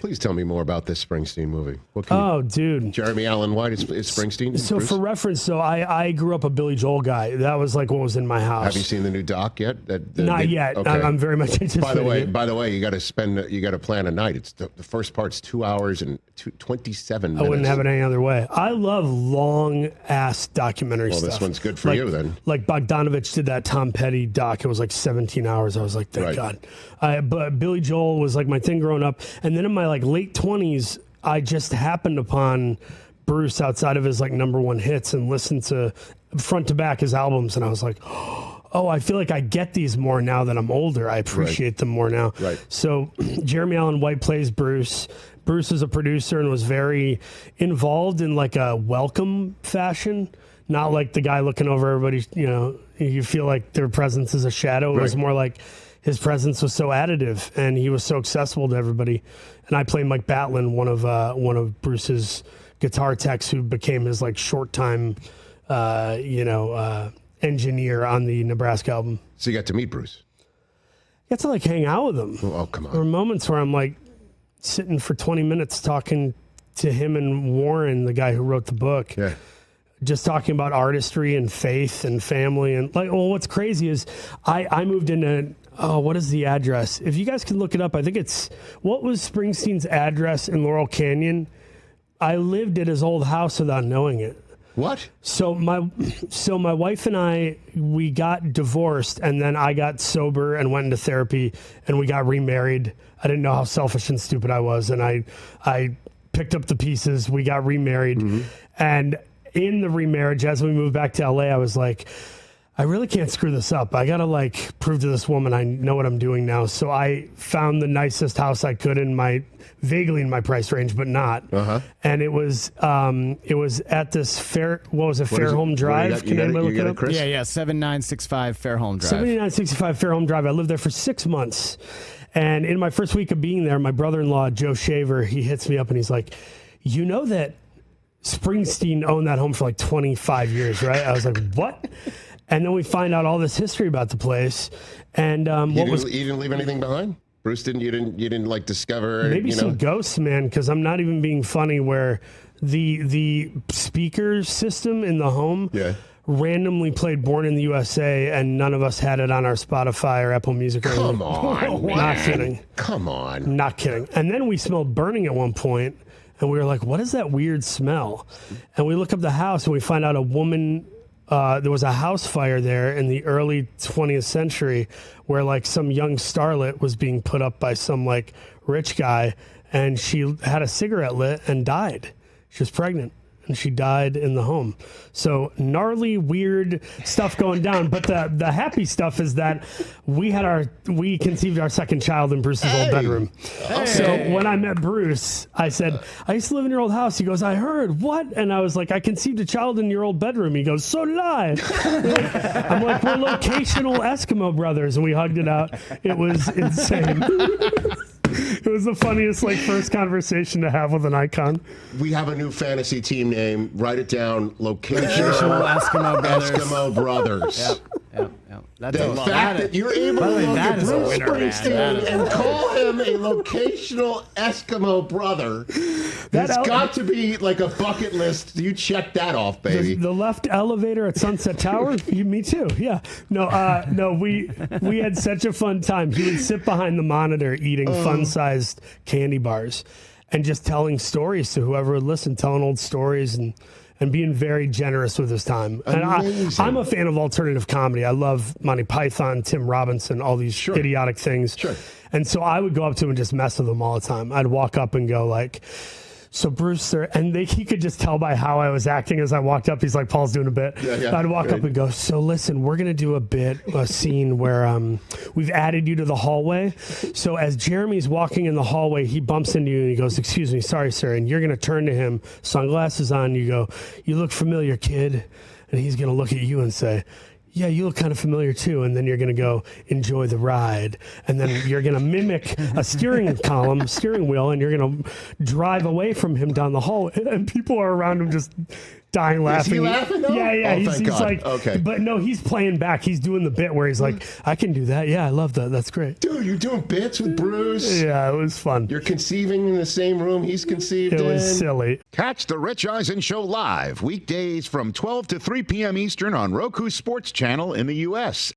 Please tell me more about this Springsteen movie. Dude. Jeremy Allen White is Springsteen? So Bruce? for reference, I grew up a Billy Joel guy. That was like what was in my house. Have you seen the new doc yet? Not yet. Okay. I'm very much anticipating. By the way, you got to plan a night. It's the first part's 2 hours and 27 minutes. I wouldn't have it any other way. I love long ass documentary stuff. Well, this one's good for you then. Like Bogdanovich did that Tom Petty doc. It was like 17 hours. I was like, thank God. But Billy Joel was like my thing growing up. And then in my like late 20s, I just happened upon Bruce outside of his like number one hits and listened to front to back his albums. And I was like, oh, I feel like I get these more now that I'm older. I appreciate them more now. Right. So Jeremy Allen White plays Bruce. Bruce is a producer and was very involved in like a welcome fashion. Not like the guy looking over everybody, you feel like their presence is a shadow. It was more like his presence was so additive and he was so accessible to everybody. And I played Mike Batlin, one of Bruce's guitar techs who became his like short time, engineer on the Nebraska album. So you got to meet Bruce? You got to like hang out with him. Oh, come on. There were moments where I'm like sitting for 20 minutes talking to him and Warren, the guy who wrote the book. Yeah. Just talking about artistry and faith and family. And like, well, what's crazy is I moved into, what is the address? If you guys can look it up, I think what was Springsteen's address in Laurel Canyon? I lived at his old house without knowing it. What? So my wife and I, we got divorced and then I got sober and went into therapy and we got remarried. I didn't know how selfish and stupid I was. And I picked up the pieces. We got remarried. Mm-hmm. And in the remarriage, as we moved back to LA, I was like, I really can't screw this up. I got to like prove to this woman I know what I'm doing now. So I found the nicest house I could vaguely in my price range, but not. Uh-huh. And it was at this Fairholme Drive. Can anybody look it up? Chris? Yeah, 7965 Fairholme Drive. 7965 Fairholme Drive. I lived there for 6 months. And in my first week of being there, my brother-in-law, Joe Shaver, he hits me up and he's like, you know that Springsteen owned that home for like 25 years, right? I was like, what? And then we find out all this history about the place. And you didn't leave anything behind? Bruce you didn't like discover maybe some ghosts, man, because I'm not even being funny, where the speaker system in the home randomly played Born in the USA and none of us had it on our Spotify or Apple Music or anything. Come on, man. Not kidding. Come on. Not kidding. And then we smelled burning at one point and we were like, what is that weird smell? And we look up the house and we find out a woman, there was a house fire there in the early 20th century where like some young starlet was being put up by some like rich guy and she had a cigarette lit and died. She was pregnant and she died in the home. So gnarly, weird stuff going down. But the happy stuff is that we conceived our second child in Bruce's old bedroom. Hey. So when I met Bruce, I said, I used to live in your old house. He goes, I heard. What? And I was like, I conceived a child in your old bedroom. He goes, so did I. I'm like, we're locational Eskimo brothers. And we hugged it out. It was insane. It was the funniest first conversation to have with an icon. We have a new fantasy team name. Write it down. Locational Eskimo Brothers. Yep. That's the fact that you're able to look at Bruce Springsteen and call him a locational Eskimo brother, that's got to be like a bucket list. You check that off, baby. The left elevator at Sunset Tower? Me too, yeah. No, we had such a fun time. He would sit behind the monitor eating fun-sized candy bars and just telling stories to whoever would listen, telling old stories and being very generous with his time. And I'm a fan of alternative comedy. I love Monty Python, Tim Robinson, all these idiotic things. Sure. And so I would go up to him and just mess with him all the time. I'd walk up and go like, so Bruce, he could just tell by how I was acting as I walked up. He's like, Paul's doing a bit. Yeah, I'd walk up and go, so listen, we're going to do a scene where we've added you to the hallway. So as Jeremy's walking in the hallway, he bumps into you and he goes, excuse me, sorry, sir. And you're going to turn to him, sunglasses on. You go, you look familiar, kid. And he's going to look at you and say, yeah, you look kind of familiar too. And then you're going to go, enjoy the ride. And then you're going to mimic a steering wheel, and you're going to drive away from him down the hall. And people are around him just dying laughing. Is he laughing though? Yeah, yeah. Oh, he's thank God. like, okay. But no, he's playing back. He's doing the bit where he's like, I can do that. Yeah, I love that. That's great. Dude, you're doing bits with Bruce. Yeah, it was fun. You're conceiving in the same room he's conceived in. It was silly. Catch the Rich Eisen Show live weekdays from 12 to 3 p.m. Eastern on Roku Sports Channel in the U.S.